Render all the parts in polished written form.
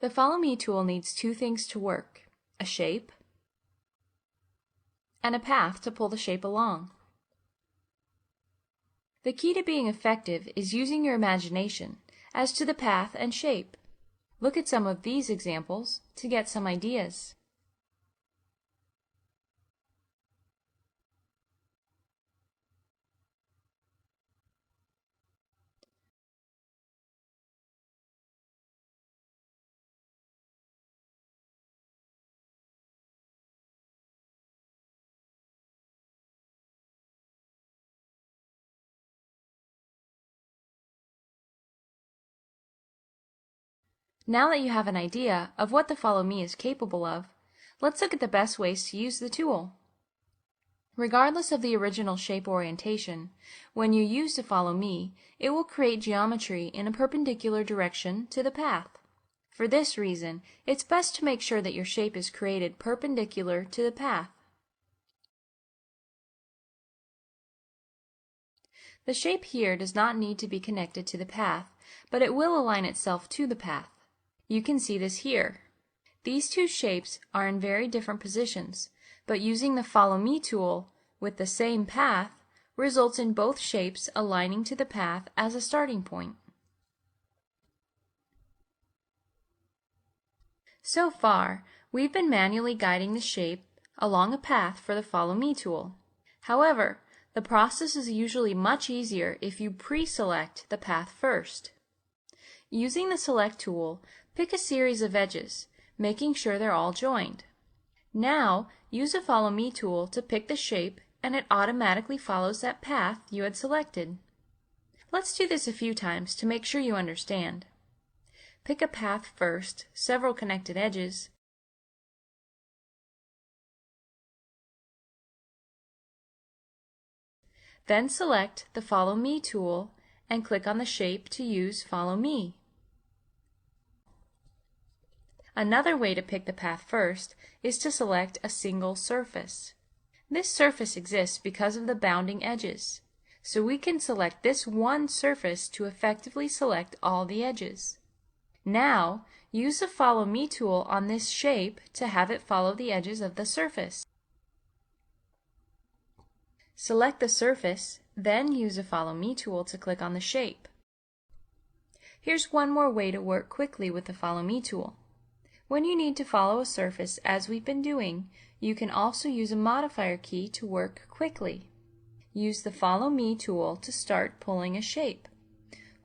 The Follow Me tool needs two things to work: a shape and a path to pull the shape along. The key to being effective is using your imagination as to the path and shape. Look at some of these examples to get some ideas. Now that you have an idea of what the Follow Me is capable of, let's look at the best ways to use the tool. Regardless of the original shape orientation, when you use the Follow Me, it will create geometry in a perpendicular direction to the path. For this reason, it's best to make sure that your shape is created perpendicular to the path. The shape here does not need to be connected to the path, but it will align itself to the path. You can see this here. These two shapes are in very different positions, but using the Follow Me tool with the same path results in both shapes aligning to the path as a starting point. So far, we've been manually guiding the shape along a path for the Follow Me tool. However, the process is usually much easier if you pre-select the path first. Using the Select tool, pick a series of edges, making sure they're all joined. Now, use the Follow Me tool to pick the shape and it automatically follows that path you had selected. Let's do this a few times to make sure you understand. Pick a path first, several connected edges, then select the Follow Me tool and click on the shape to use Follow Me. Another way to pick the path first is to select a single surface. This surface exists because of the bounding edges, so we can select this one surface to effectively select all the edges. Now, use the Follow Me tool on this shape to have it follow the edges of the surface. Select the surface, then use the Follow Me tool to click on the shape. Here's one more way to work quickly with the Follow Me tool. When you need to follow a surface as we've been doing, you can also use a modifier key to work quickly. Use the Follow Me tool to start pulling a shape.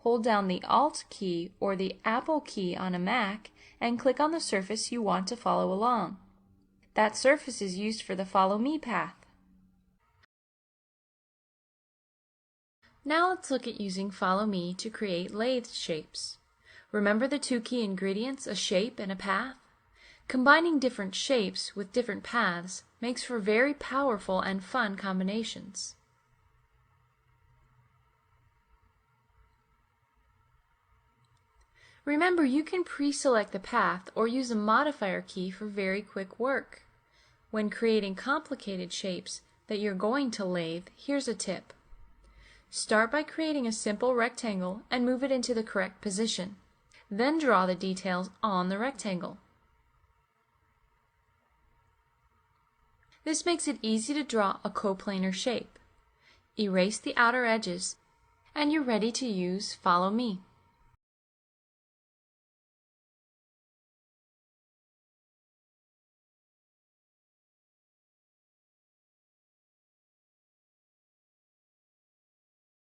Hold down the Alt key or the Apple key on a Mac and click on the surface you want to follow along. That surface is used for the Follow Me path. Now let's look at using Follow Me to create lathe shapes. Remember the two key ingredients, a shape and a path? Combining different shapes with different paths makes for very powerful and fun combinations. Remember, you can pre-select the path or use a modifier key for very quick work. When creating complicated shapes that you're going to lathe, here's a tip. Start by creating a simple rectangle and move it into the correct position. Then draw the details on the rectangle. This makes it easy to draw a coplanar shape. Erase the outer edges, and you're ready to use Follow Me.